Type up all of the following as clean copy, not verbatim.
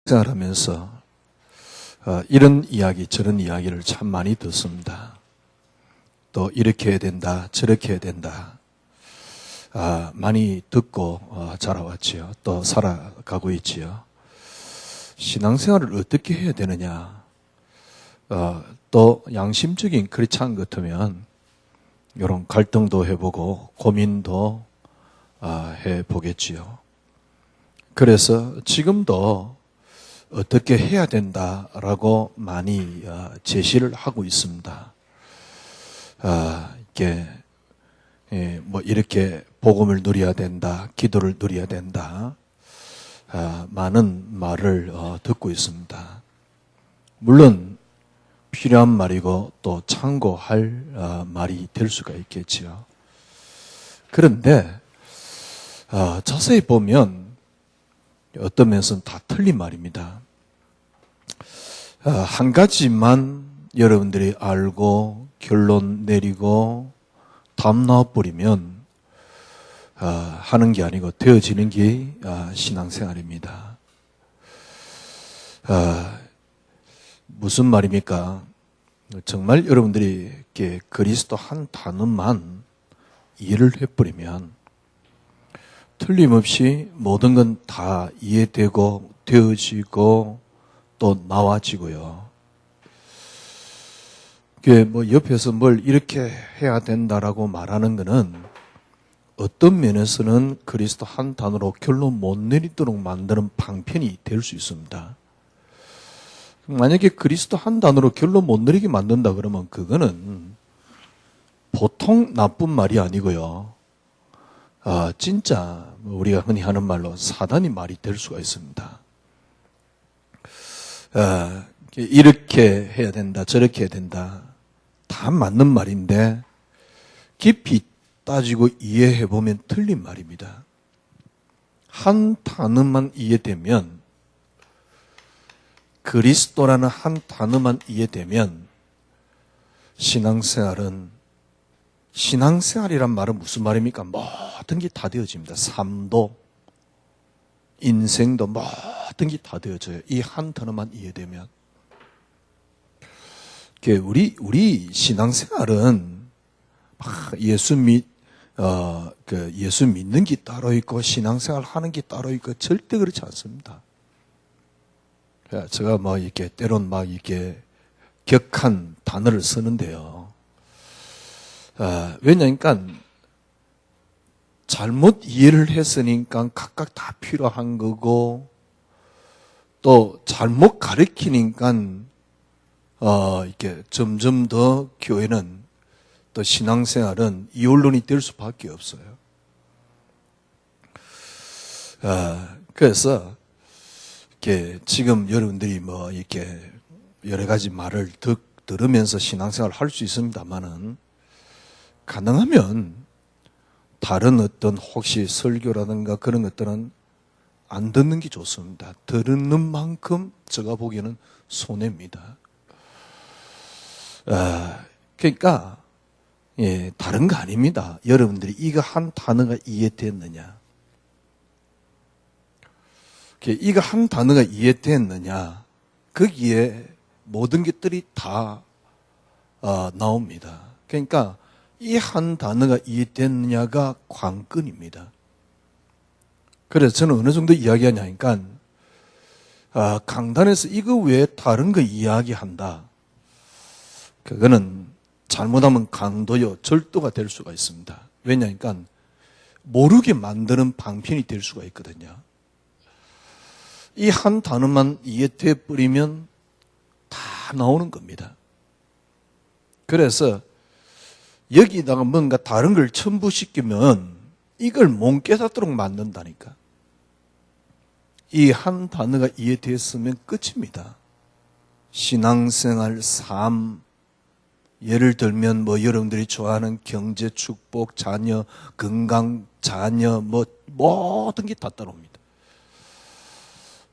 생활하면서 이런 이야기 저런 이야기를 참 많이 듣습니다. 또 이렇게 해야 된다 저렇게 해야 된다 많이 듣고 자라왔지요. 또 살아가고 있지요. 신앙생활을 어떻게 해야 되느냐, 또 양심적인 크리스찬 같으면 이런 갈등도 해보고 고민도 해보겠지요. 그래서 지금도 어떻게 해야 된다라고 많이 제시를 하고 있습니다. 이렇게 복음을 누려야 된다, 기도를 누려야 된다, 많은 말을 듣고 있습니다. 물론 필요한 말이고 또 참고할 말이 될 수가 있겠지요. 그런데 자세히 보면 어떤 면에서는 다 틀린 말입니다. 한 가지만 여러분들이 알고 결론 내리고 답 나와버리면 하는 게 아니고 되어지는 게 신앙생활입니다. 무슨 말입니까? 정말 여러분들이 이렇게 그리스도 한 단어만 이해를 해버리면 틀림없이 모든 건 다 이해되고 되어지고 또 나와지고요. 옆에서 뭘 이렇게 해야 된다라고 말하는 것은 어떤 면에서는 그리스도 한 단어로 결론 못 내리도록 만드는 방편이 될 수 있습니다. 만약에 그리스도 한 단어로 결론 못 내리게 만든다 그러면 그거는 보통 나쁜 말이 아니고요. 진짜 우리가 흔히 하는 말로 사단이 말이 될 수가 있습니다. 이렇게 해야 된다, 저렇게 해야 된다. 다 맞는 말인데 깊이 따지고 이해해보면 틀린 말입니다. 한 단어만 이해되면, 그리스도라는 한 단어만 이해되면 신앙생활이란 말은 무슨 말입니까? 모든 게 다 되어집니다. 삶도, 인생도 모든 게 다 되어져요. 이 한 단어만 이해되면. 우리 신앙생활은 예수 믿는 게 따로 있고 신앙생활 하는 게 따로 있고 절대 그렇지 않습니다. 제가 때론 이렇게 격한 단어를 쓰는데요. 왜냐니까 잘못 이해를 했으니까 각각 다 필요한 거고, 또 잘못 가르치니까 이렇게 점점 더 교회는 또 신앙생활은 이원론이 될 수밖에 없어요. 그래서 지금 여러분들이 이렇게 여러 가지 말을 들으면서 신앙생활을 할 수 있습니다만은, 가능하면 다른 어떤 혹시 설교라든가 그런 것들은 안 듣는 게 좋습니다. 들은 만큼 제가 보기에는 손해입니다. 그러니까 다른 거 아닙니다. 여러분들이 이거 한 단어가 이해됐느냐, 이거 한 단어가 이해됐느냐, 거기에 모든 것들이 다 나옵니다. 그러니까 이 한 단어가 이해됐느냐가 관건입니다. 그래서 저는 어느 정도 이야기하냐니까, 강단에서 이거 외에 다른 거 이야기한다, 그거는 잘못하면 강도요, 절도가 될 수가 있습니다. 왜냐니까 모르게 만드는 방편이 될 수가 있거든요. 이 한 단어만 이해돼 버리면 다 나오는 겁니다. 그래서 여기다가 뭔가 다른 걸 첨부시키면 이걸 못 깨닫도록 만든다니까. 이 한 단어가 이해됐으면 끝입니다. 신앙생활, 삶, 예를 들면 여러분들이 좋아하는 경제, 축복, 자녀, 건강, 자녀, 모든 게 다 따라옵니다.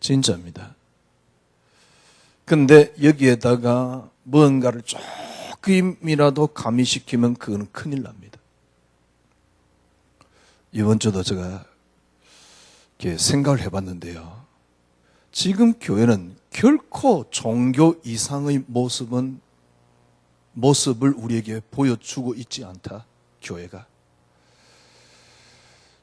진짜입니다. 근데 여기에다가 뭔가를 조금이라도 가미시키면 그거는 큰일 납니다. 이번 주도 제가 이렇게 생각을 해봤는데요. 지금 교회는 결코 종교 이상의 모습을 우리에게 보여주고 있지 않다. 교회가.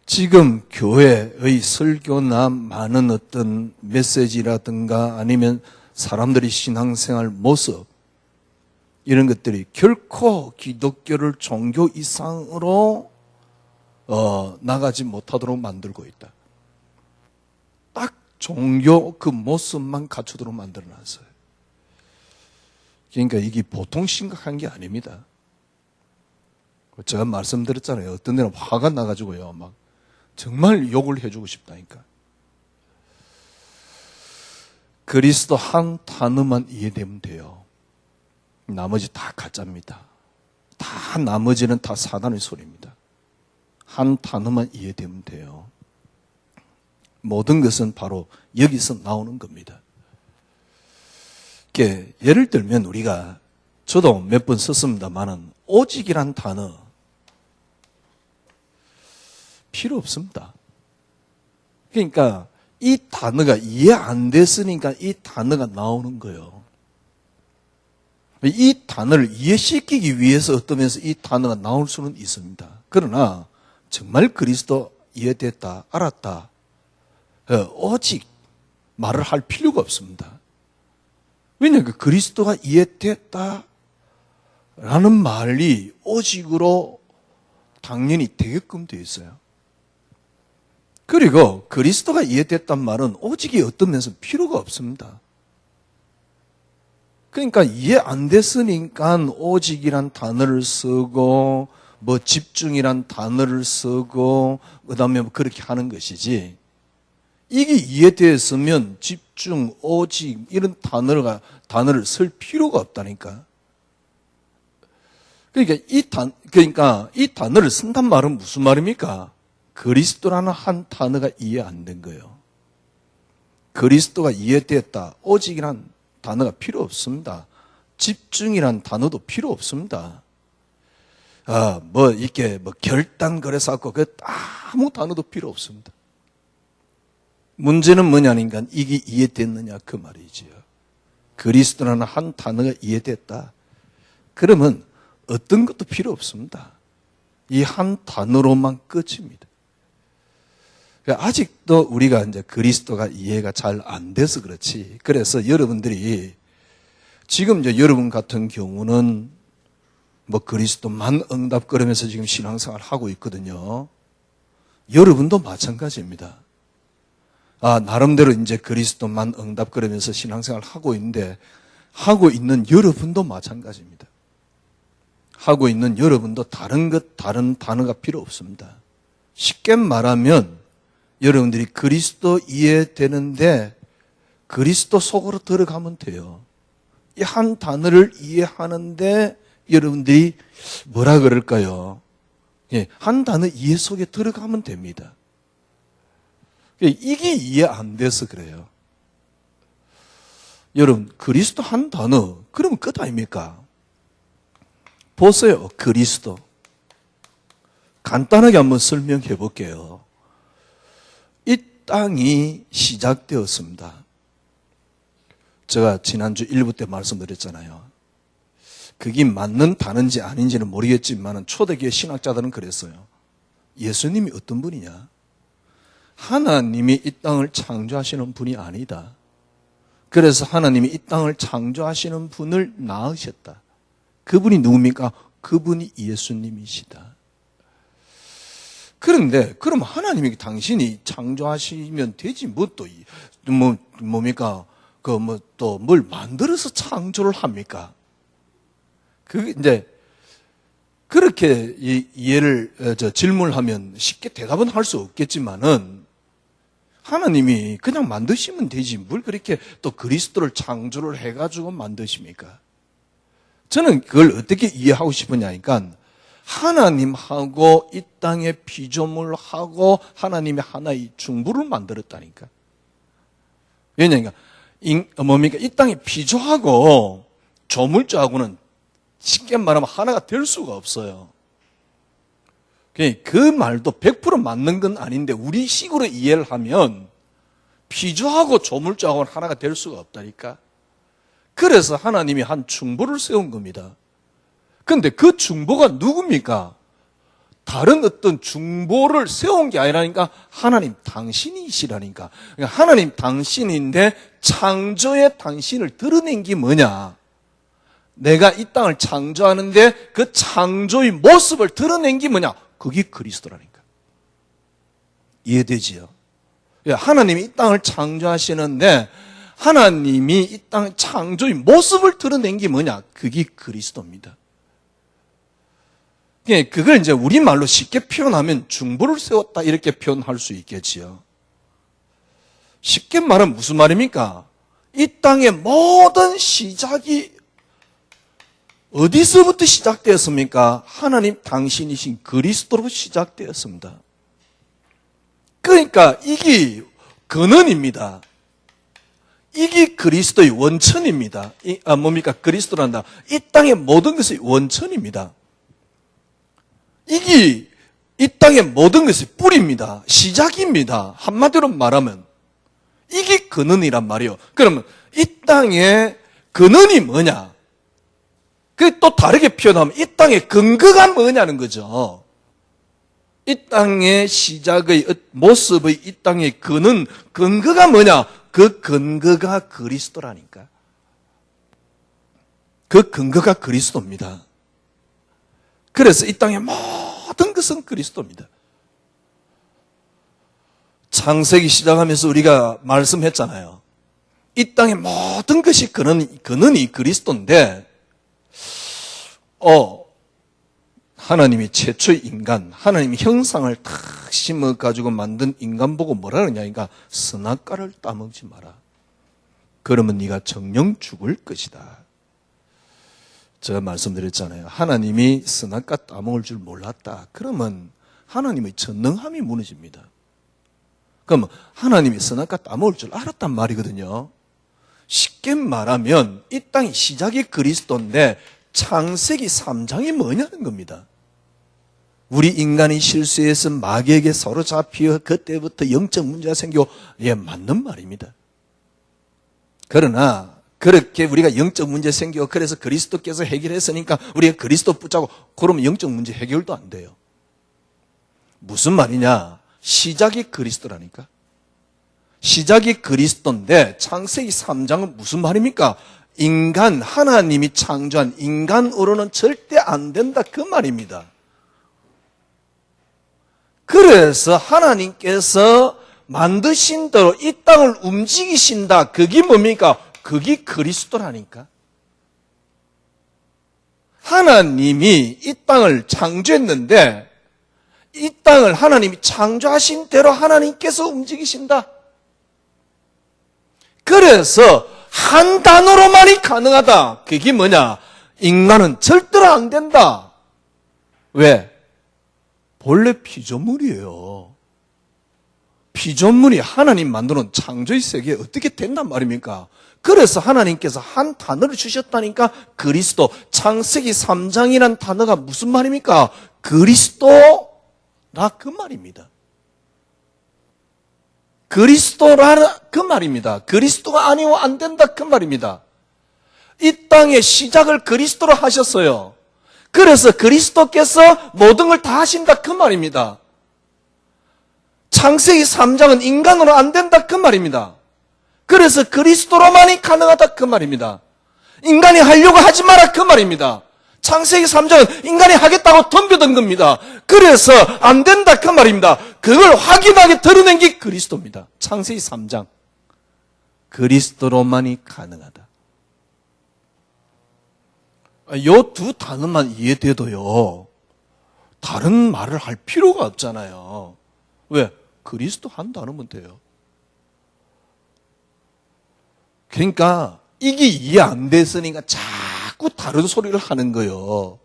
지금 교회의 설교나 많은 어떤 메시지라든가 아니면 사람들의 신앙생활 모습, 이런 것들이 결코 기독교를 종교 이상으로 나가지 못하도록 만들고 있다. 딱 종교 그 모습만 갖추도록 만들어놨어요. 그러니까 이게 보통 심각한 게 아닙니다. 제가 말씀드렸잖아요. 어떤 데는 화가 나가지고요. 막 정말 욕을 해주고 싶다니까. 그리스도 한 단어만 이해되면 돼요. 나머지 다 가짜입니다. 다 나머지는 다 사단의 소리입니다. 한 단어만 이해되면 돼요. 모든 것은 바로 여기서 나오는 겁니다. 예를 들면 우리가, 저도 몇 번 썼습니다만은 오직이란 단어 필요 없습니다. 그러니까 이 단어가 이해 안 됐으니까 이 단어가 나오는 거예요. 이 단어를 이해시키기 위해서 어떤 면에서 이 단어가 나올 수는 있습니다. 그러나 정말 그리스도 이해됐다, 알았다, 오직 말을 할 필요가 없습니다. 왜냐하면 그리스도가 이해됐다 라는 말이 오직으로 당연히 되게끔 되어 있어요. 그리고 그리스도가 이해됐단 말은 오직이 어떤 면에서 필요가 없습니다. 그러니까 이해 안 됐으니까 오직이란 단어를 쓰고 뭐 집중이란 단어를 쓰고 그다음에 뭐 그렇게 하는 것이지, 이게 이해되었으면 집중, 오직 이런 단어를 쓸 필요가 없다니까. 그러니까 이 단어를 쓴단 말은 무슨 말입니까? 그리스도라는 한 단어가 이해 안 된 거예요. 그리스도가 이해됐다, 오직이란 단어가 필요 없습니다. 집중이란 단어도 필요 없습니다. 이렇게 결단 그래서 아무 단어도 필요 없습니다. 문제는 뭐냐니까 이게 이해됐느냐 그 말이지요. 그리스도라는 한 단어가 이해됐다. 그러면 어떤 것도 필요 없습니다. 이 한 단어로만 끝입니다. 아직도 우리가 이제 그리스도가 이해가 잘 안 돼서 그렇지. 그래서 여러분들이 지금 이제 여러분 같은 경우는 그리스도만 응답거리면서 지금 신앙생활 하고 있거든요. 여러분도 마찬가지입니다. 나름대로 이제 그리스도만 응답거리면서 신앙생활 하고 있는데, 하고 있는 여러분도 마찬가지입니다. 하고 있는 여러분도 다른 단어가 필요 없습니다. 쉽게 말하면 여러분들이 그리스도 이해되는데 그리스도 속으로 들어가면 돼요. 이 한 단어를 이해하는데 여러분들이 뭐라 그럴까요? 한 단어 이해 속에 들어가면 됩니다. 이게 이해 안 돼서 그래요. 여러분, 그리스도 한 단어, 그러면 끝 아닙니까? 보세요, 그리스도. 간단하게 한번 설명해 볼게요. 이 땅이 시작되었습니다. 제가 지난주 1부 때 말씀드렸잖아요. 그게 맞는 단어인지 아닌지는 모르겠지만 초대교회 신학자들은 그랬어요. 예수님이 어떤 분이냐? 하나님이 이 땅을 창조하시는 분이 아니다. 그래서 하나님이 이 땅을 창조하시는 분을 낳으셨다. 그분이 누굽니까? 그분이 예수님이시다. 그런데 그럼 하나님이 당신이 창조하시면 되지 뭡니까? 또 뭘 만들어서 창조를 합니까? 그게 이제 그렇게 질문을 하면 쉽게 대답은 할 수 없겠지만은 하나님이 그냥 만드시면 되지 뭘 그렇게 또 그리스도를 창조를 해가지고 만드십니까? 저는 그걸 어떻게 이해하고 싶으냐니까 하나님하고 이 땅에 피조물하고 하나님이 하나의 중부를 만들었다니까. 왜냐니까 이 땅에 피조하고 조물주하고는 쉽게 말하면 하나가 될 수가 없어요. 그 말도 100% 맞는 건 아닌데 우리 식으로 이해를 하면 피조하고 조물주하고는 하나가 될 수가 없다니까. 그래서 하나님이 한 중보를 세운 겁니다. 근데 그 중보가 누굽니까? 다른 어떤 중보를 세운 게 아니라니까 하나님 당신이시라니까. 그러니까 하나님 당신인데 창조의 당신을 드러낸 게 뭐냐? 내가 이 땅을 창조하는데 그 창조의 모습을 드러낸 게 뭐냐? 그게 그리스도라니까. 이해되지요? 하나님이 이 땅을 창조하시는데 하나님이 이 땅 창조의 모습을 드러낸 게 뭐냐? 그게 그리스도입니다. 그걸 이제 우리말로 쉽게 표현하면 중보를 세웠다 이렇게 표현할 수 있겠지요. 쉽게 말하면 무슨 말입니까? 이 땅의 모든 시작이 어디서부터 시작되었습니까? 하나님 당신이신 그리스도로 시작되었습니다. 그러니까 이게 근원입니다. 이게 그리스도의 원천입니다. 뭡니까? 그리스도란다. 이 땅의 모든 것의 원천입니다. 이게 이 땅의 모든 것의 뿌리입니다. 시작입니다. 한마디로 말하면 이게 근원이란 말이에요. 그러면 이 땅의 근원이 뭐냐? 그 또 다르게 표현하면 이 땅의 근거가 뭐냐는 거죠. 이 땅의 시작의 모습의 이 땅의 근거가 뭐냐? 그 근거가 그리스도라니까. 그 근거가 그리스도입니다. 그래서 이 땅의 모든 것은 그리스도입니다. 창세기 시작하면서 우리가 말씀했잖아요. 이 땅의 모든 것이 근원이 그리스도인데, 하나님이 최초의 인간, 하나님이 형상을 탁 심어가지고 만든 인간 보고 뭐라 그러냐? 그러니까 선악과를 따먹지 마라. 그러면 네가 정령 죽을 것이다. 제가 말씀드렸잖아요. 하나님이 선악과 따먹을 줄 몰랐다. 그러면 하나님의 전능함이 무너집니다. 그럼 하나님이 선악과 따먹을 줄 알았단 말이거든요. 쉽게 말하면 이 땅의 시작이 그리스도인데 창세기 3장이 뭐냐는 겁니다. 우리 인간이 실수해서 마귀에게 사로잡혀 그때부터 영적 문제가 생기고, 맞는 말입니다. 그러나 그렇게 우리가 영적 문제 생기고 그래서 그리스도께서 해결했으니까 우리가 그리스도 붙잡고 그러면 영적 문제 해결도 안 돼요. 무슨 말이냐? 시작이 그리스도라니까. 시작이 그리스도인데 창세기 3장은 무슨 말입니까? 인간, 하나님이 창조한 인간으로는 절대 안 된다 그 말입니다. 그래서 하나님께서 만드신 대로 이 땅을 움직이신다. 그게 뭡니까? 그게 그리스도라니까. 하나님이 이 땅을 창조했는데 이 땅을 하나님이 창조하신 대로 하나님께서 움직이신다. 그래서 한 단어로만이 가능하다. 그게 뭐냐? 인간은 절대로 안 된다. 왜? 본래 피조물이에요. 피조물이 하나님 만드는 창조의 세계에 어떻게 된단 말입니까? 그래서 하나님께서 한 단어를 주셨다니까. 그리스도. 창세기 3장이란 단어가 무슨 말입니까? 그리스도라 그 말입니다. 그리스도라 그 말입니다. 그리스도가 아니면 안 된다 그 말입니다. 이 땅의 시작을 그리스도로 하셨어요. 그래서 그리스도께서 모든 걸 다 하신다 그 말입니다. 창세기 3장은 인간으로 안 된다 그 말입니다. 그래서 그리스도로만이 가능하다 그 말입니다. 인간이 하려고 하지 마라 그 말입니다. 창세기 3장은 인간이 하겠다고 덤벼든 겁니다. 그래서 안 된다 그 말입니다. 그걸 확인하게 드러낸 게 그리스도입니다. 창세기 3장. 그리스도로만이 가능하다. 요 두 단어만 이해돼도요, 다른 말을 할 필요가 없잖아요. 왜? 그리스도 한 단어면 돼요. 그러니까 이게 이해 안 됐으니까 자꾸 다른 소리를 하는 거예요.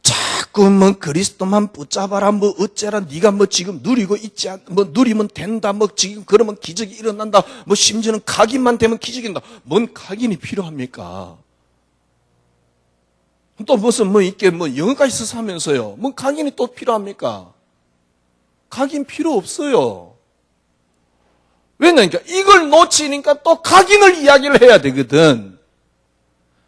자꾸 뭐 그리스도만 붙잡아라, 뭐 어째라, 네가 뭐 지금 누리고 있지 뭐 누리면 된다, 뭐 지금 그러면 기적이 일어난다, 뭐 심지어는 각인만 되면 기적이 일어난다. 뭔 각인이 필요합니까? 또 무슨 뭐 이렇게 뭐 영어까지 써서 하면서요. 뭐 각인이 또 필요합니까? 각인 필요 없어요. 왜냐니까 이걸 놓치니까 또 각인을 이야기를 해야 되거든.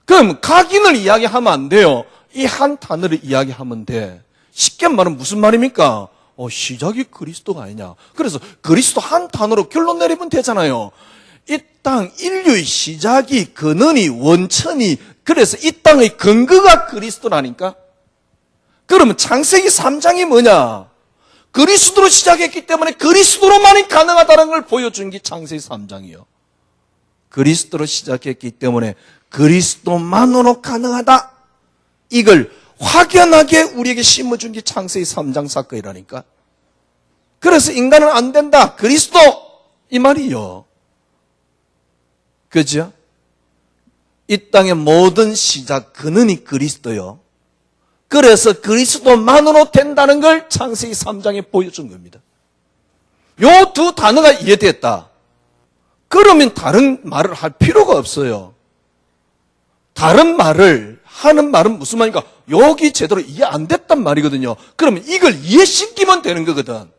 그럼 각인을 이야기하면 안 돼요. 이 한 단어를 이야기하면 돼. 쉽게 말하면 무슨 말입니까? 시작이 그리스도가 아니냐. 그래서 그리스도 한 단어로 결론 내리면 되잖아요. 이 땅 인류의 시작이 근원이 원천이 그래서 이 땅의 근거가 그리스도라니까. 그러면 창세기 3장이 뭐냐? 그리스도로 시작했기 때문에 그리스도로만이 가능하다는 걸 보여준 게 창세기 3장이요. 그리스도로 시작했기 때문에 그리스도만으로 가능하다. 이걸 확연하게 우리에게 심어준 게 창세기 3장 사건이라니까. 그래서 인간은 안 된다. 그리스도 이 말이요. 그죠? 이 땅의 모든 시작 근원이 그리스도요. 그래서 그리스도만으로 된다는 걸 창세기 3장에 보여준 겁니다. 요 두 단어가 이해됐다. 그러면 다른 말을 할 필요가 없어요. 다른 말을 하는 말은 무슨 말인가? 여기 제대로 이해 안 됐단 말이거든요. 그러면 이걸 이해시키면 되는 거거든.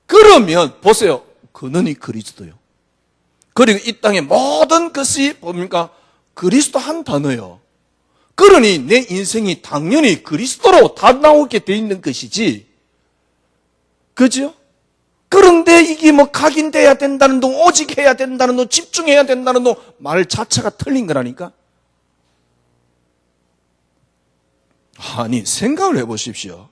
그러면 보세요. 근원이 그리스도요. 그리고 이 땅의 모든 것이 뭡니까? 그리스도 한 단어요. 그러니 내 인생이 당연히 그리스도로 다 나오게 돼 있는 것이지. 그죠? 그런데 이게 뭐 각인돼야 된다는 동, 오직 해야 된다는 동, 집중해야 된다는 동, 말 자체가 틀린 거라니까? 아니, 생각을 해보십시오.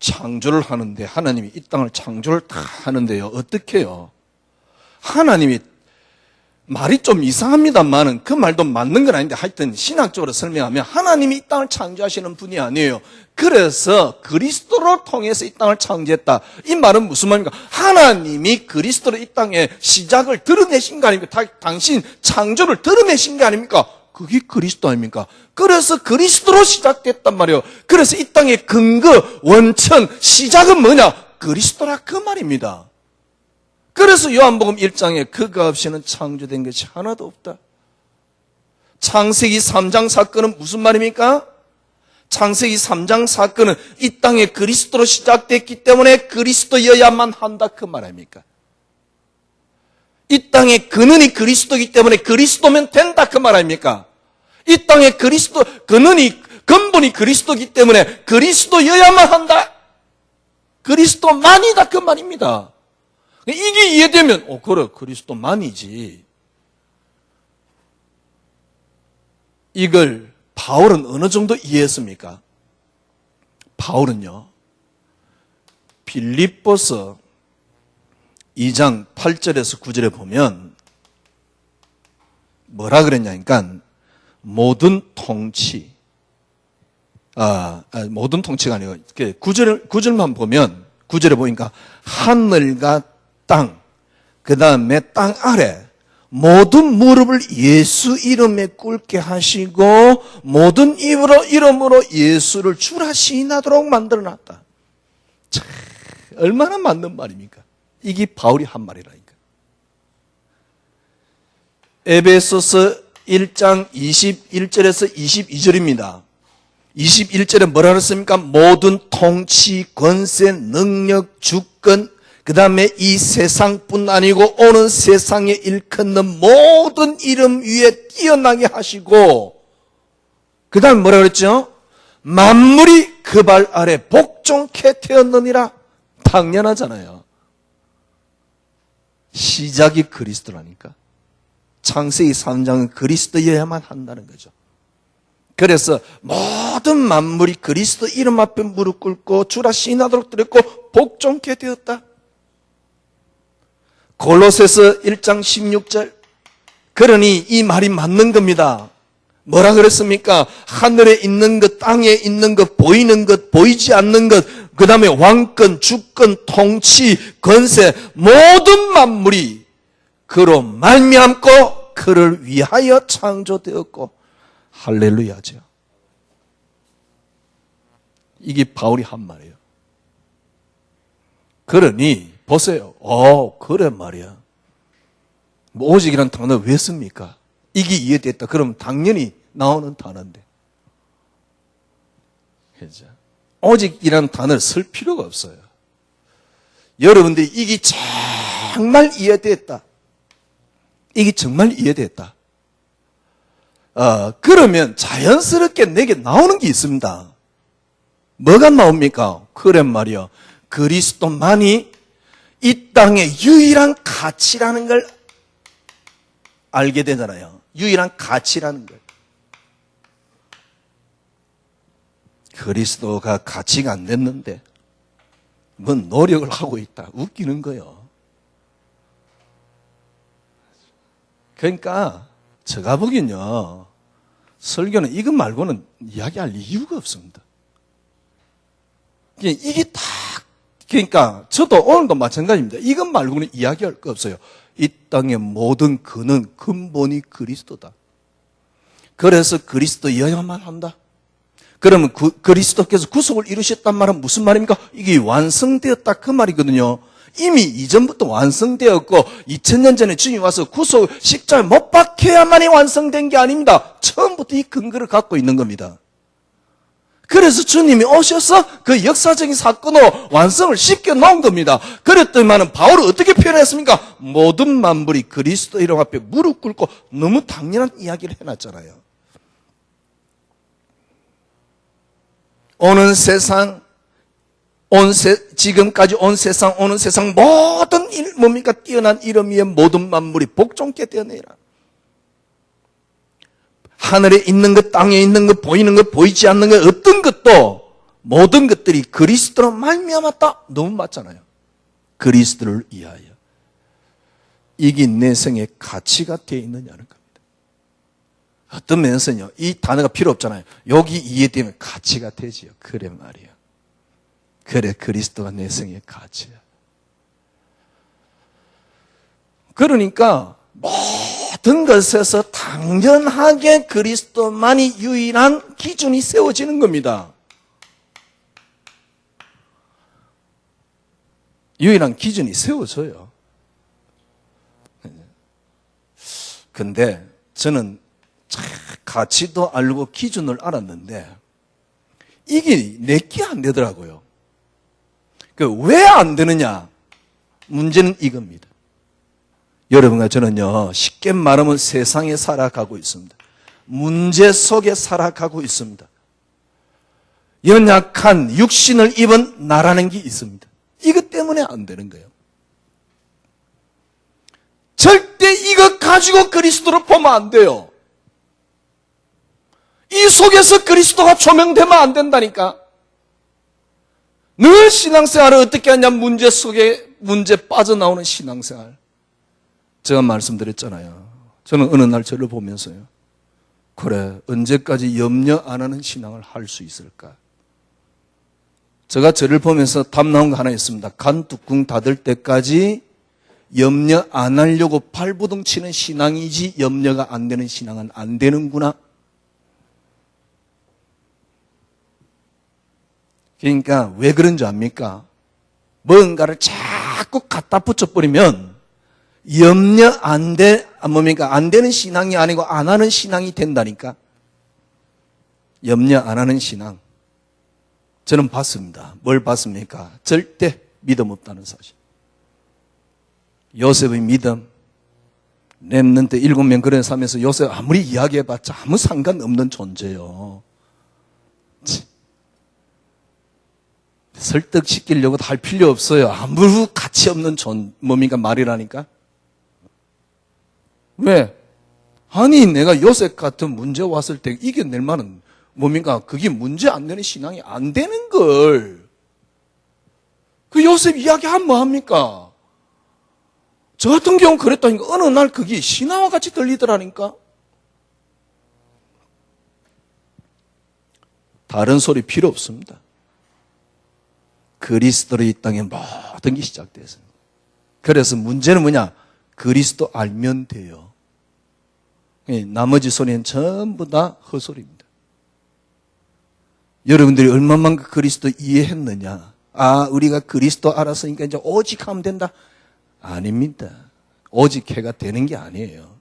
창조를 하는데, 하나님이 이 땅을 창조를 다 하는데요. 어떻게 해요? 하나님이 말이 좀 이상합니다만은 그 말도 맞는 건 아닌데 하여튼 신학적으로 설명하면 하나님이 이 땅을 창조하시는 분이 아니에요. 그래서 그리스도를 통해서 이 땅을 창조했다. 이 말은 무슨 말입니까? 하나님이 그리스도로 이 땅에 시작을 드러내신 거 아닙니까? 당신 창조를 드러내신 게 아닙니까? 그게 그리스도 아닙니까? 그래서 그리스도로 시작됐단 말이에요. 그래서 이 땅의 근거, 원천, 시작은 뭐냐? 그리스도라 그 말입니다. 그래서 요한복음 1장에 그가 없이는 창조된 것이 하나도 없다. 창세기 3장 사건은 무슨 말입니까? 창세기 3장 사건은 이 땅에 그리스도로 시작됐기 때문에 그리스도여야만 한다 그 말 아닙니까? 이 땅의 근원이 그리스도이기 때문에 그리스도면 된다 그 말 아닙니까? 이 땅의 그리스도 근본이 그리스도이기 때문에 그리스도여야만 한다. 그리스도만이다 그 말입니다. 이게 이해되면 그래 그리스도만이지. 이걸 바울은 어느 정도 이해했습니까? 바울은요. 빌립보서 2장 8절에서 9절에 보면 뭐라 그랬냐니까 모든 통치 모든 통치가 아니고 9절만 보면 9절에 보니까 하늘과 땅, 그 다음에 땅 아래 모든 무릎을 예수 이름에 꿇게 하시고 모든 이름으로 예수를 주라 시인하도록 만들어놨다. 참, 얼마나 맞는 말입니까? 이게 바울이 한 말이라니까. 에베소서 1장 21절에서 22절입니다. 21절에 뭐라 그랬습니까? 모든 통치, 권세, 능력, 주권, 그 다음에 이 세상뿐 아니고 오는 세상에 일컫는 모든 이름 위에 뛰어나게 하시고 그 다음에 뭐라 그랬죠? 만물이 그 발 아래 복종케 되었느니라. 당연하잖아요. 시작이 그리스도라니까. 창세기 3장은 그리스도여야만 한다는 거죠. 그래서 모든 만물이 그리스도 이름 앞에 무릎 꿇고 주라 시인하도록 드렸고 복종케 되었다. 골로새서 1장 16절. 그러니 이 말이 맞는 겁니다. 뭐라 그랬습니까? 하늘에 있는 것, 땅에 있는 것, 보이는 것, 보이지 않는 것, 그 다음에 왕권, 주권, 통치, 권세, 모든 만물이 그로 말미암고 그를 위하여 창조되었고 할렐루야죠. 이게 바울이 한 말이에요. 그러니 보세요. 그래 말이야. 뭐 오직이라는 단어 왜 씁니까? 이게 이해됐다. 그럼 당연히 나오는 단어인데. 그죠? 오직이라는 단어를 쓸 필요가 없어요. 여러분들이 이게 정말 이해됐다. 이게 정말 이해됐다. 그러면 자연스럽게 내게 나오는 게 있습니다. 뭐가 나옵니까? 그래 말이요. 그리스도만이 이 땅의 유일한 가치라는 걸 알게 되잖아요. 유일한 가치라는 걸. 그리스도가 가치가 안 됐는데 뭐 노력을 하고 있다. 웃기는 거예요. 그러니까 제가 보기엔요. 설교는 이것 말고는 이야기할 이유가 없습니다. 이게 다 그러니까 저도 오늘도 마찬가지입니다. 이것 말고는 이야기할 거 없어요. 이 땅의 모든 근본이 그리스도다. 그래서 그리스도여야만 한다. 그러면 그리스도께서 구속을 이루셨단 말은 무슨 말입니까? 이게 완성되었다 그 말이거든요. 이미 이전부터 완성되었고 2000년 전에 주님이 와서 구속 십자가에 못 박혀야만이 완성된 게 아닙니다. 처음부터 이 근거를 갖고 있는 겁니다. 그래서 주님이 오셔서 그 역사적인 사건으로 완성을 시켜 놓은 겁니다. 그랬더니만 바울은 어떻게 표현했습니까? 모든 만물이 그리스도 이름 앞에 무릎 꿇고 너무 당연한 이야기를 해놨잖아요. 오는 세상, 지금까지 온 세상, 오는 세상 모든 뭡니까? 뛰어난 이름 위에 모든 만물이 복종케 되어내라. 하늘에 있는 것, 땅에 있는 것, 보이는 것, 보이지 않는 것, 어떤 것도 모든 것들이 그리스도로 말미암았다. 너무 맞잖아요. 그리스도를 위하여. 이게 내 생의 가치가 되어 있느냐는 겁니다. 어떤 면에서는요, 이 단어가 필요 없잖아요. 여기 이해되면 가치가 되지요. 그래 말이에요. 그래, 그리스도가 내 생의 가치야. 그러니까 모든 것에서 당연하게 그리스도만이 유일한 기준이 세워지는 겁니다. 유일한 기준이 세워져요. 근데 저는 가치도 알고 기준을 알았는데 이게 내게 안 되더라고요. 왜 안 되느냐? 문제는 이겁니다. 여러분과 저는요, 쉽게 말하면 세상에 살아가고 있습니다. 문제 속에 살아가고 있습니다. 연약한 육신을 입은 나라는 게 있습니다. 이것 때문에 안 되는 거예요. 절대 이것 가지고 그리스도를 보면 안 돼요. 이 속에서 그리스도가 조명되면 안 된다니까. 늘 신앙생활을 어떻게 하냐? 문제 속에 문제 빠져나오는 신앙생활. 제가 말씀드렸잖아요. 저는 어느 날 저를 보면서요. 그래, 언제까지 염려 안 하는 신앙을 할 수 있을까? 제가 저를 보면서 답 나온 거 하나 있습니다. 간뚜껑 닫을 때까지 염려 안 하려고 발부둥 치는 신앙이지 염려가 안 되는 신앙은 안 되는구나. 그러니까 왜 그런 줄 압니까? 뭔가를 자꾸 갖다 붙여버리면 염려 안 되는 신앙이 아니고 안 하는 신앙이 된다니까. 염려 안 하는 신앙. 저는 봤습니다. 뭘 봤습니까? 절대 믿음 없다는 사실. 요셉의 믿음. 렘넌트 7명 그런 삶에서 요셉 아무리 이야기해봤자 아무 상관없는 존재예요. 설득시키려고 할 필요 없어요. 아무 가치 없는 뭡니까? 말이라니까. 왜? 아니, 내가 요셉 같은 문제 왔을 때 이겨낼 만한 뭡니까? 그게 문제 안 되는 신앙이 안 되는 걸. 그 요셉 이야기하면 뭐합니까? 저 같은 경우는 그랬다니까. 어느 날 그게 신화와 같이 들리더라니까. 다른 소리 필요 없습니다. 그리스도로 이 땅에 모든 게 시작됐습니다. 그래서 문제는 뭐냐? 그리스도 알면 돼요. 나머지 소리는 전부 다 헛소리입니다. 여러분들이 얼마만큼 그리스도 이해했느냐? 아, 우리가 그리스도 알았으니까 이제 오직 하면 된다? 아닙니다. 오직 해가 되는 게 아니에요.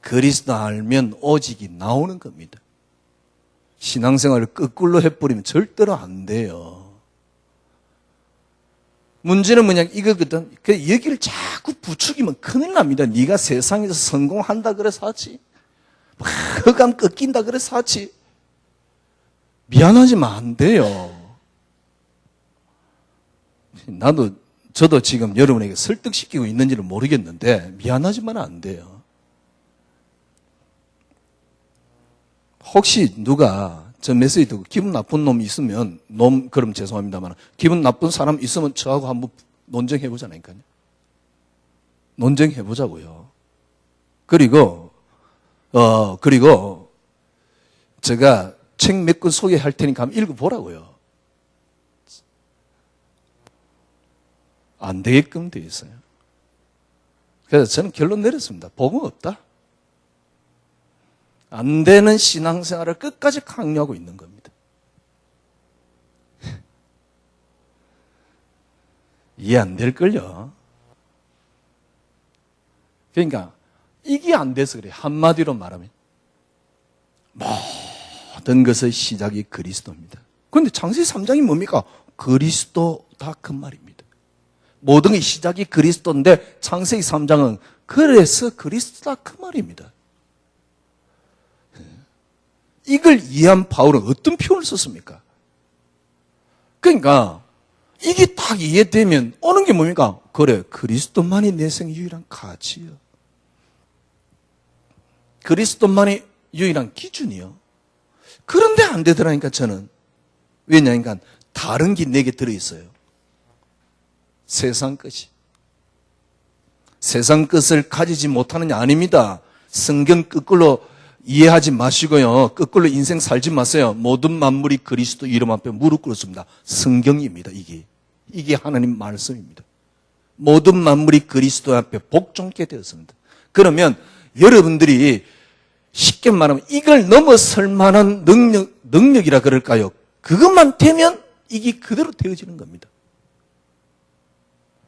그리스도 알면 오직이 나오는 겁니다. 신앙생활을 거꾸로 해버리면 절대로 안 돼요. 문제는 뭐냐, 이거거든. 그 여기를 자꾸 부추기면 큰일 납니다. 네가 세상에서 성공한다 그래서 하지. 허감 꺾인다 그래서 하지. 미안하지만 안 돼요. 저도 지금 여러분에게 설득시키고 있는지는 모르겠는데, 미안하지만 안 돼요. 혹시 누가 저 메시지 듣고 기분 나쁜 놈이 있으면, 그럼 죄송합니다만, 기분 나쁜 사람 있으면 저하고 한번 논쟁해보자니까요. 논쟁해보자고요. 그리고 제가 책 몇 권 소개할 테니까 한번 읽어보라고요. 안 되게끔 돼 있어요. 그래서 저는 결론 내렸습니다. 복음 없다. 안 되는 신앙생활을 끝까지 강요하고 있는 겁니다. 이해 안 될걸요. 그러니까 이게 안 돼서 그래요. 한마디로 말하면 모든 것의 시작이 그리스도입니다. 그런데 창세기 3장이 뭡니까? 그리스도다 그 말입니다. 모든 것의 시작이 그리스도인데 창세기 3장은 그래서 그리스도다 그 말입니다. 이걸 이해한 바울은 어떤 표현을 썼습니까? 그러니까 이게 딱 이해되면 오는 게 뭡니까? 그래, 그리스도만이 내 생의 유일한 가치요. 그리스도만이 유일한 기준이요. 그런데 안 되더라니까 저는. 왜냐니까 다른 게 내게 들어있어요. 세상 것이. 세상 것을 가지지 못하는 게 아닙니다. 성경 거꾸로 이해하지 마시고요. 거꾸로 인생 살지 마세요. 모든 만물이 그리스도 이름 앞에 무릎 꿇었습니다. 성경입니다. 이게 하나님 말씀입니다. 모든 만물이 그리스도 앞에 복종케 되었습니다. 그러면 여러분들이 쉽게 말하면 이걸 넘어설 만한 능력이라 그럴까요? 그것만 되면 이게 그대로 되어지는 겁니다.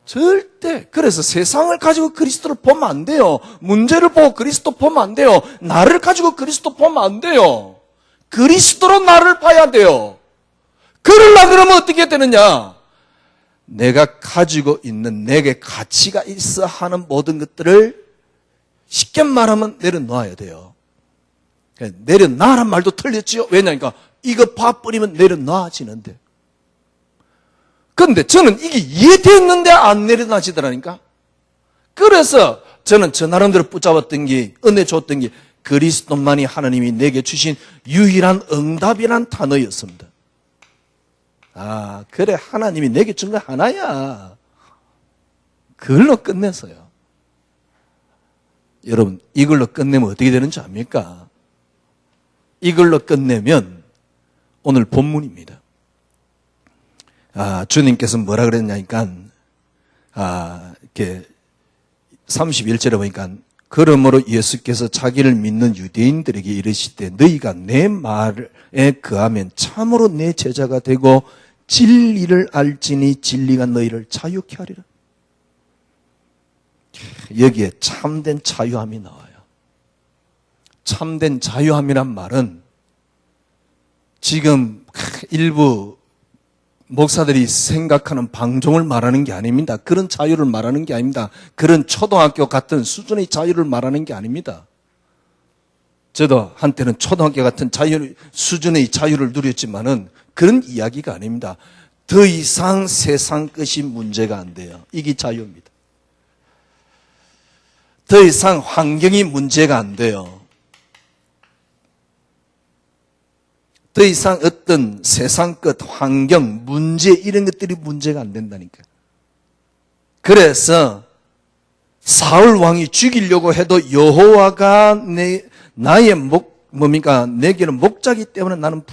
절대. 그래서 세상을 가지고 그리스도를 보면 안 돼요. 문제를 보고 그리스도 보면 안 돼요. 나를 가지고 그리스도 보면 안 돼요. 그리스도로 나를 봐야 돼요. 그러려고 그러면 어떻게 되느냐? 내가 가지고 있는 내게 가치가 있어 하는 모든 것들을 쉽게 말하면 내려놔야 돼요. 내려놔란 말도 틀렸지요. 왜냐니까 이거 봐버리면 내려놔지는데. 그런데 저는 이게 이해되었는데 안 내려놔지더라니까. 그래서 저는 저 나름대로 붙잡았던 게, 은혜 줬던 게 그리스도만이 하나님이 내게 주신 유일한 응답이란 단어였습니다. 아, 그래, 하나님이 내게 준 거 하나야. 그걸로 끝냈어요. 여러분, 이걸로 끝내면 어떻게 되는 줄 압니까? 이걸로 끝내면 오늘 본문입니다. 주님께서 뭐라 그랬냐니까, 이렇게 31절에 보니까, 그러므로 예수께서 자기를 믿는 유대인들에게 이르시되 너희가 내 말에 거하면 참으로 내 제자가 되고 진리를 알지니 진리가 너희를 자유케 하리라. 여기에 참된 자유함이 나와요. 참된 자유함이란 말은 지금 일부 목사들이 생각하는 방종을 말하는 게 아닙니다. 그런 자유를 말하는 게 아닙니다. 그런 초등학교 같은 수준의 자유를 말하는 게 아닙니다. 저도 한때는 초등학교 같은 수준의 자유를 누렸지만은 그런 이야기가 아닙니다. 더 이상 세상 것이 문제가 안 돼요. 이게 자유입니다. 더 이상 환경이 문제가 안 돼요. 더 이상 어떤 세상 것, 환경, 문제 이런 것들이 문제가 안 된다니까. 그래서 사울 왕이 죽이려고 해도 여호와가 내게는 목자기 때문에 나는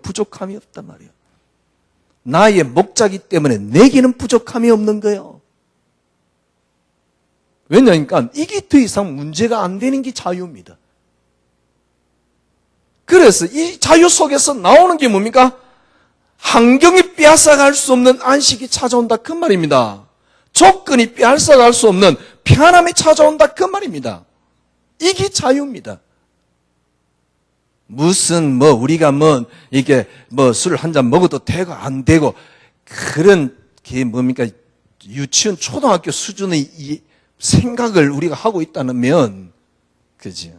부족함이 없단 말이에요. 나의 목자기 때문에 내게는 부족함이 없는 거예요. 왜냐니까 이게 더 이상 문제가 안 되는 게 자유입니다. 그래서 이 자유 속에서 나오는 게 뭡니까? 환경이 빼앗아갈 수 없는 안식이 찾아온다 그 말입니다. 조건이 빼앗아갈 수 없는 편함이 찾아온다 그 말입니다. 이게 자유입니다. 무슨 우리가 이게 술 한 잔 먹어도 되고 안 되고 그런 그게 뭡니까? 유치원, 초등학교 수준의 이 생각을 우리가 하고 있다면, 그지?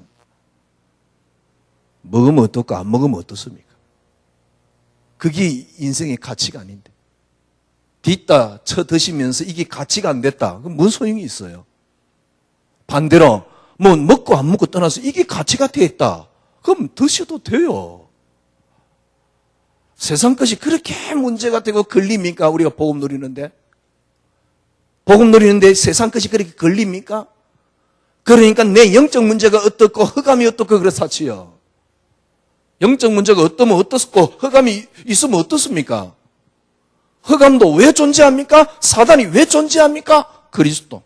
먹으면 어떻고 안 먹으면 어떻습니까? 그게 인생의 가치가 아닌데. 뒤따 쳐 드시면서 이게 가치가 안 됐다. 그럼 뭔 소용이 있어요? 반대로, 뭐 먹고 안 먹고 떠나서 이게 가치가 돼 있다. 그럼 드셔도 돼요. 세상 것이 그렇게 문제가 되고 걸립니까? 우리가 복음 누리는데? 복음 누리는데 세상 것이 그렇게 걸립니까? 그러니까 내 영적 문제가 어떻고 흑암이 어떻고 그렇사치요. 영적 문제가 어떠면 어떻고 흑암이 있으면 어떻습니까? 흑암도 왜 존재합니까? 사단이 왜 존재합니까? 그리스도.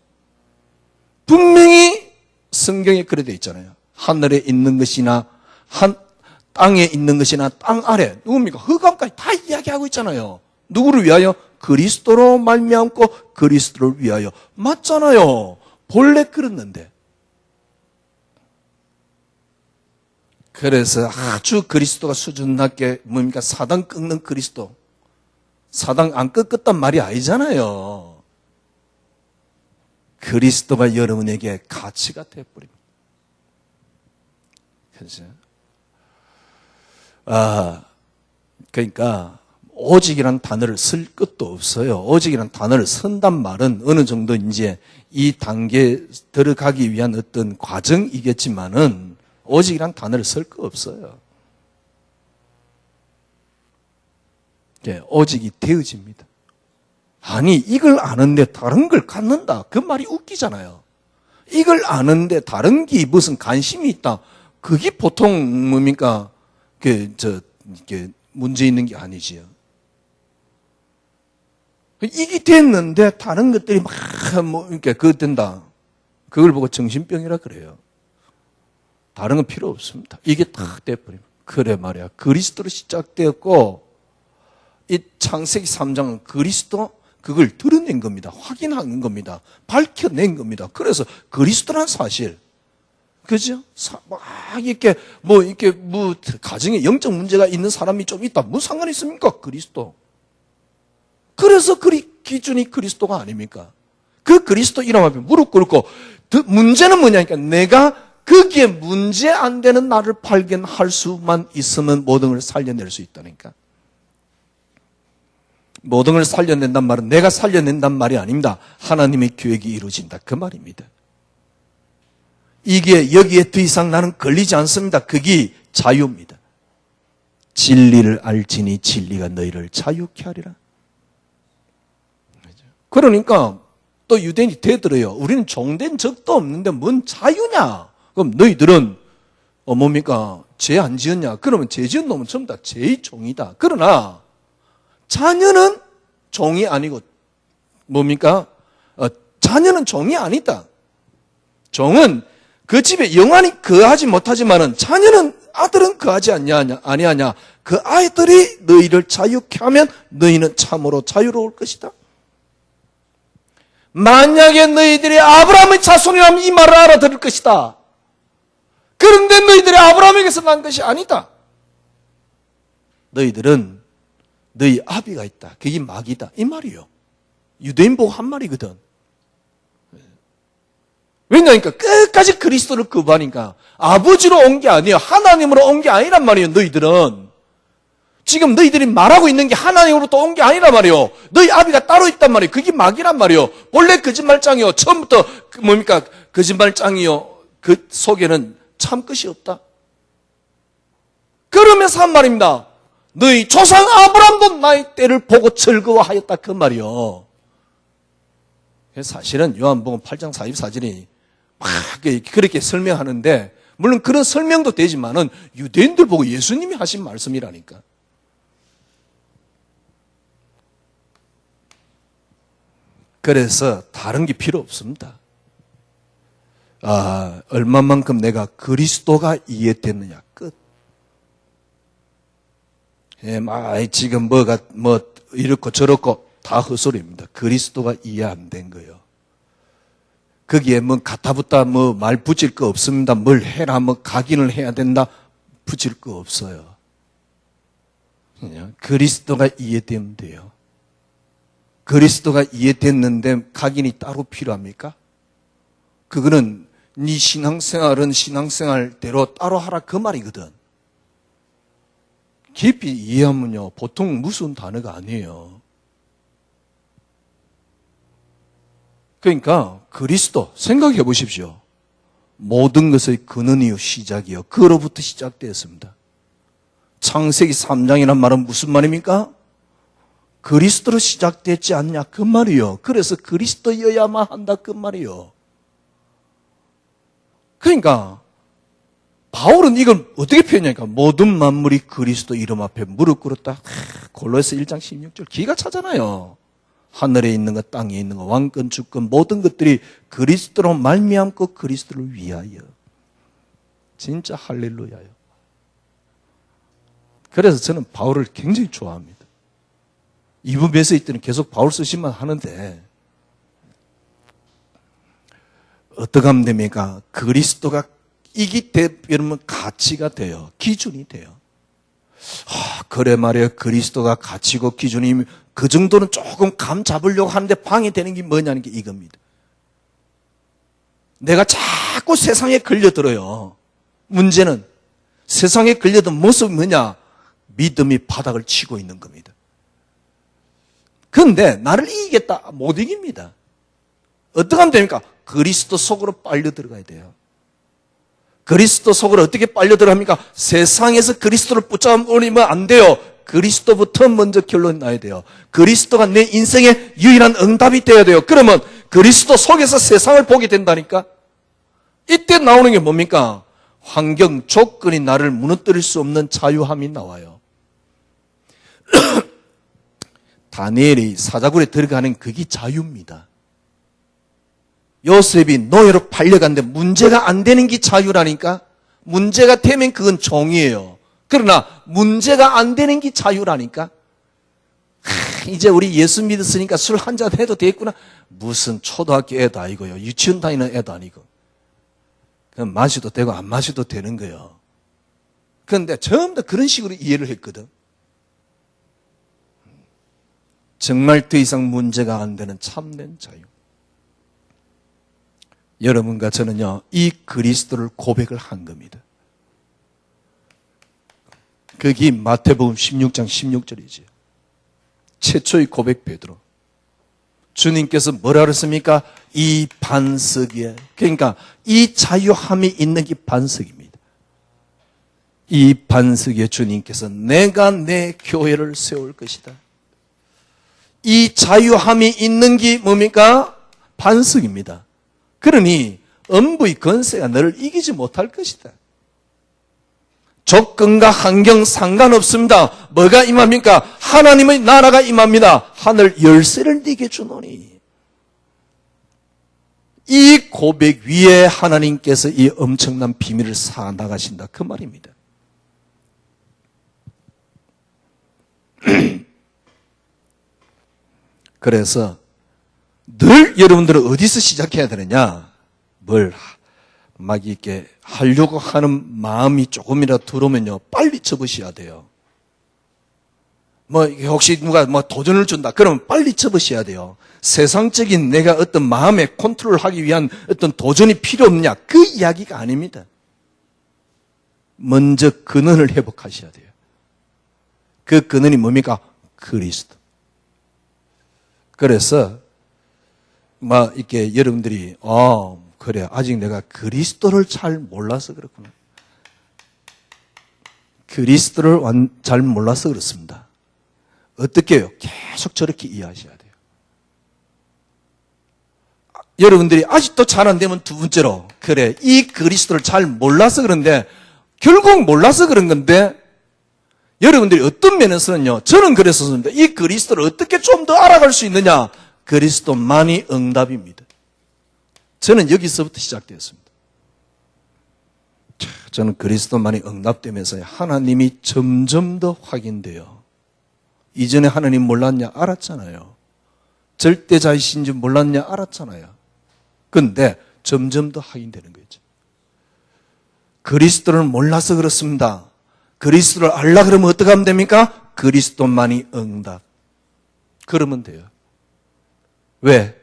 분명히 성경에 그래 되어 있잖아요. 하늘에 있는 것이나 땅에 있는 것이나 땅 아래. 누굽니까? 흑암까지 다 이야기하고 있잖아요. 누구를 위하여? 그리스도로 말미암고 그리스도를 위하여. 맞잖아요. 본래 그랬는데. 그래서 아주 그리스도가 수준 낮게 뭡니까? 사단 꺾는 그리스도. 사단 안 꺾었단 말이 아니잖아요. 그리스도가 여러분에게 가치가 되어버립니다. 그렇죠? 그러니까 오직이란 단어를 쓸 것도 없어요. 오직이란 단어를 쓴단 말은 어느 정도 이제 이 단계에 들어가기 위한 어떤 과정이겠지만은 오직이란 단어를 쓸 거 없어요. 오직이 되어집니다. 아니, 이걸 아는데 다른 걸 갖는다. 그 말이 웃기잖아요. 이걸 아는데 다른 게 무슨 관심이 있다. 그게 보통 뭡니까? 이게 문제 있는 게 아니지요. 이게 됐는데 다른 것들이 이렇게 그거 된다. 그걸 보고 정신병이라 그래요. 다른 건 필요 없습니다. 이게 딱 돼버리면. 그래 말이야. 그리스도로 시작되었고, 이 창세기 3장은 그리스도 그걸 드러낸 겁니다. 확인하는 겁니다. 밝혀낸 겁니다. 그래서 그리스도란 사실. 그죠? 가정에 영적 문제가 있는 사람이 좀 있다. 무슨 상관이 있습니까? 그리스도. 그래서 기준이 그리스도가 아닙니까? 그 그리스도 이름 앞에 무릎 꿇고, 문제는 뭐냐니까 내가 거기에 문제 안 되는 나를 발견할 수만 있으면 모든 걸 살려낼 수 있다니까. 모든 걸 살려낸단 말은 내가 살려낸단 말이 아닙니다. 하나님의 계획이 이루어진다. 그 말입니다. 이게 여기에 더 이상 나는 걸리지 않습니다. 그게 자유입니다. 진리를 알지니 진리가 너희를 자유케 하리라. 그러니까 또 유대인이 되들어요. 우리는 종된 적도 없는데 뭔 자유냐? 그럼 너희들은 뭡니까? 죄 안 지었냐? 그러면 죄 지은 놈은 전부 다 죄의 종이다. 그러나 자녀는 종이 아니고 뭡니까? 자녀는 종이 아니다. 종은 그 집에 영원히 거하지 못하지만은 자녀는 아들은 거하지 아니하냐. 그 아이들이 너희를 자유케 하면 너희는 참으로 자유로울 것이다. 만약에 너희들이 아브라함의 자손이라면 이 말을 알아들을 것이다. 그런데 너희들이 아브라함에게서 난 것이 아니다. 너희들은 너희 아비가 있다. 그게 마귀다. 이 말이요. 유대인 보고 한 말이거든. 왜냐니까 끝까지 그리스도를 거부하니까 아버지로 온 게 아니에요. 하나님으로 온 게 아니란 말이에요. 너희들은. 지금 너희들이 말하고 있는 게 하나님으로부터 온 게 아니란 말이에요. 너희 아비가 따로 있단 말이에요. 그게 마귀란 말이에요. 본래 거짓말장이요. 처음부터 뭡니까? 거짓말장이요. 그 속에는 참 것이 없다. 그러면서 한 말입니다. 너희 조상 아브람도 나의 때를 보고 즐거워하였다. 그 말이요. 사실은 요한복음 8장 44절이 막 그렇게 설명하는데 물론 그런 설명도 되지만은 유대인들 보고 예수님이 하신 말씀이라니까. 그래서 다른 게 필요 없습니다. 얼마만큼 내가 그리스도가 이해됐느냐 끝. 지금 이렇고 저렇고 다 헛소리입니다. 그리스도가 이해 안 된 거예요. 거기에 가타부타 말 붙일 거 없습니다. 뭘 해라, 각인을 해야 된다. 붙일 거 없어요. 그냥 그리스도가 이해되면 돼요. 그리스도가 이해됐는데 각인이 따로 필요합니까? 그거는 네 신앙생활은 신앙생활대로 따로 하라 그 말이거든. 깊이 이해하면요, 보통 무서운 단어가 아니에요. 그러니까 그리스도 생각해 보십시오. 모든 것의 근원이요 시작이요 그로부터 시작되었습니다. 창세기 3장이란 말은 무슨 말입니까? 그리스도로 시작됐지 않냐 그 말이요. 그래서 그리스도여야만 한다 그 말이요. 그러니까 바울은 이걸 어떻게 표현하니까 모든 만물이 그리스도 이름 앞에 무릎 꿇었다. 골로새 1장 16절 기가 차잖아요. 하늘에 있는 것, 땅에 있는 것, 왕권, 주권 모든 것들이 그리스도로 말미암고 그리스도를 위하여. 진짜 할렐루야요. 그래서 저는 바울을 굉장히 좋아합니다. 이분 메시지 때는 계속 바울 쓰시만 하는데 어떻게 하면 됩니까? 그리스도가 이기 때문에 가치가 돼요. 기준이 돼요. 그래 말이에요. 그리스도가 가치고 기준이 그 정도는 조금 감 잡으려고 하는데 방해되는 게 뭐냐는 게 이겁니다. 내가 자꾸 세상에 걸려들어요. 문제는 세상에 걸려든 모습이 뭐냐? 믿음이 바닥을 치고 있는 겁니다. 그런데 나를 이기겠다? 못 이깁니다. 어떻게 하면 됩니까? 그리스도 속으로 빨려 들어가야 돼요. 그리스도 속으로 어떻게 빨려 들어갑니까? 세상에서 그리스도를 붙잡으면 안 돼요. 그리스도부터 먼저 결론이 나야 돼요. 그리스도가 내 인생의 유일한 응답이 되어야 돼요. 그러면 그리스도 속에서 세상을 보게 된다니까? 이때 나오는 게 뭡니까? 환경, 조건이 나를 무너뜨릴 수 없는 자유함이 나와요. 다니엘이 사자굴에 들어가는 그게 자유입니다. 요셉이 노예로 팔려갔는데 문제가 안 되는 게 자유라니까? 문제가 되면 그건 종이에요. 그러나 문제가 안 되는 게 자유라니까? 이제 우리 예수 믿었으니까 술 한잔 해도 되겠구나. 무슨 초등학교 애도 아니고요. 유치원 다니는 애도 아니고. 그냥 마셔도 되고 안 마셔도 되는 거예요. 그런데 전부 다 그런 식으로 이해를 했거든. 정말 더 이상 문제가 안 되는 참된 자유. 여러분과 저는요, 이 그리스도를 고백을 한 겁니다. 그게 마태복음 16장 16절이지요. 최초의 고백 베드로. 주님께서 뭐라 그랬습니까? 이 반석이에. 그러니까 이 자유함이 있는 게 반석입니다. 이 반석에 주님께서 내가 내 교회를 세울 것이다. 이 자유함이 있는 게 뭡니까? 반석입니다. 그러니 음부의 권세가 너를 이기지 못할 것이다. 조건과 환경 상관없습니다. 뭐가 임합니까? 하나님의 나라가 임합니다. 하늘 열쇠를 네게 주노니. 이 고백 위에 하나님께서 이 엄청난 비밀을 쌓아나가신다. 그 말입니다. 그래서 늘 여러분들은 어디서 시작해야 되느냐? 뭘 막 이렇게 하려고 하는 마음이 조금이라도 들어오면요, 빨리 접으셔야 돼요. 혹시 누가 도전을 준다. 그러면 빨리 접으셔야 돼요. 세상적인 내가 어떤 마음에 컨트롤 하기 위한 어떤 도전이 필요 없냐? 그 이야기가 아닙니다. 먼저 근원을 회복하셔야 돼요. 그 근원이 뭡니까? 그리스도. 그래서 이렇게 여러분들이 그래 아직 내가 그리스도를 잘 몰라서 그렇구나. 그리스도를 잘 몰라서 그렇습니다. 어떻게 해요? 계속 저렇게 이해하셔야 돼요. 여러분들이 아직도 잘 안 되면 두 번째로 그래 이 그리스도를 잘 몰라서 그런데 결국 몰라서 그런 건데 여러분들이 어떤 면에서는요, 저는 그랬었습니다. 이 그리스도를 어떻게 좀 더 알아갈 수 있느냐? 그리스도만이 응답입니다. 저는 여기서부터 시작되었습니다. 저는 그리스도만이 응답되면서 하나님이 점점 더 확인돼요. 이전에 하나님 몰랐냐? 알았잖아요. 절대자이신지 몰랐냐? 알았잖아요. 그런데 점점 더 확인되는 거죠. 그리스도를 몰라서 그렇습니다. 그리스도를 알라 그러면 어떻게 하면 됩니까? 그리스도만이 응답. 그러면 돼요. 왜?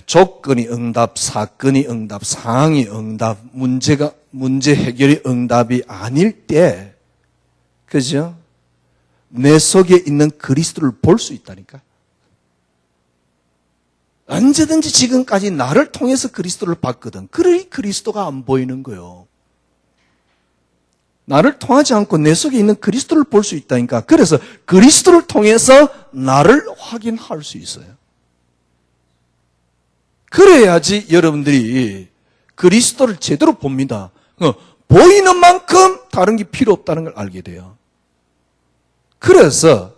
조건이 응답, 사건이 응답, 상황이 응답, 문제 해결이 응답이 아닐 때, 그죠? 내 속에 있는 그리스도를 볼 수 있다니까. 언제든지 지금까지 나를 통해서 그리스도를 봤거든. 그러니 그리스도가 안 보이는 거예요. 나를 통하지 않고 내 속에 있는 그리스도를 볼 수 있다니까. 그래서 그리스도를 통해서 나를 확인할 수 있어요. 그래야지 여러분들이 그리스도를 제대로 봅니다. 보이는 만큼 다른 게 필요 없다는 걸 알게 돼요. 그래서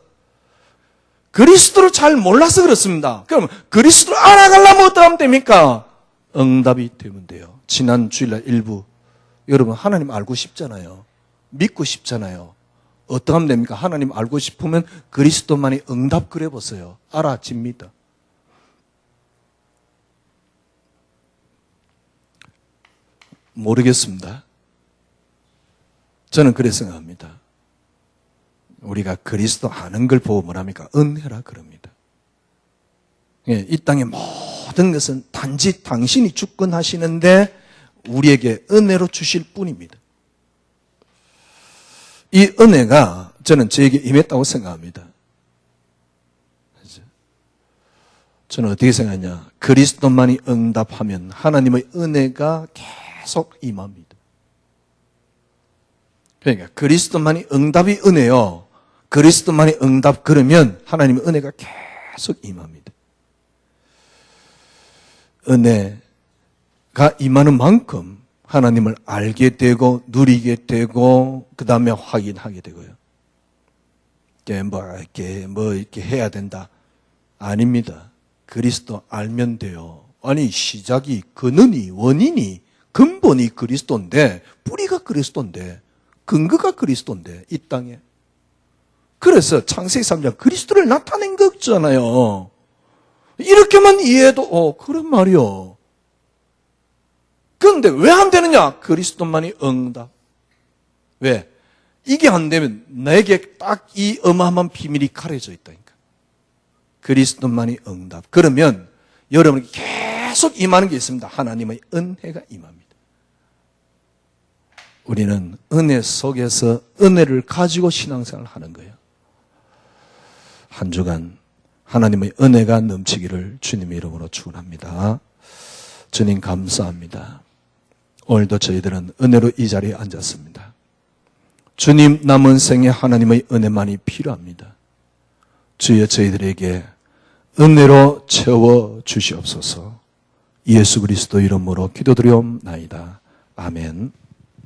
그리스도를 잘 몰라서 그렇습니다. 그럼 그리스도를 알아가려면 어떻게 하면 됩니까? 응답이 되면 돼요. 지난 주일날 일부 여러분 하나님 알고 싶잖아요. 믿고 싶잖아요. 어떻게 하면 됩니까? 하나님 알고 싶으면 그리스도만이 응답 그려보세요. 알아집니다. 모르겠습니다. 저는 그래 생각합니다. 우리가 그리스도 아는 걸 보고 뭐랍니까? 은혜라 그럽니다. 이 땅의 모든 것은 단지 당신이 주권하시는데 우리에게 은혜로 주실 뿐입니다. 이 은혜가 저는 저에게 임했다고 생각합니다. 저는 어떻게 생각하냐? 그리스도만이 응답하면 하나님의 은혜가 계속 임합니다. 그러니까 그리스도만이 응답이 은혜요. 그리스도만이 응답 그러면 하나님의 은혜가 계속 임합니다. 은혜가 임하는 만큼 하나님을 알게 되고 누리게 되고 그 다음에 확인하게 되고요. 이렇게 해야 된다. 아닙니다. 그리스도 알면 돼요. 아니 시작이 근원이 원인이 근본이 그리스도인데 뿌리가 그리스도인데 근거가 그리스도인데 이 땅에. 그래서 창세기 3장 그리스도를 나타낸 거잖아요. 이렇게만 이해해도 그런 말이요. 그런데 왜 안 되느냐? 그리스도만이 응답. 왜? 이게 안 되면 내게 딱 이 어마어마한 비밀이 가려져 있다니까. 그리스도만이 응답. 그러면 여러분에게 계속 임하는 게 있습니다. 하나님의 은혜가 임합니다. 우리는 은혜 속에서 은혜를 가지고 신앙생활을 하는 거예요. 한 주간 하나님의 은혜가 넘치기를 주님의 이름으로 축원합니다. 주님 감사합니다. 오늘도 저희들은 은혜로 이 자리에 앉았습니다. 주님 남은 생에 하나님의 은혜만이 필요합니다. 주여 저희들에게 은혜로 채워 주시옵소서. 예수 그리스도 이름으로 기도드리옵나이다. 아멘.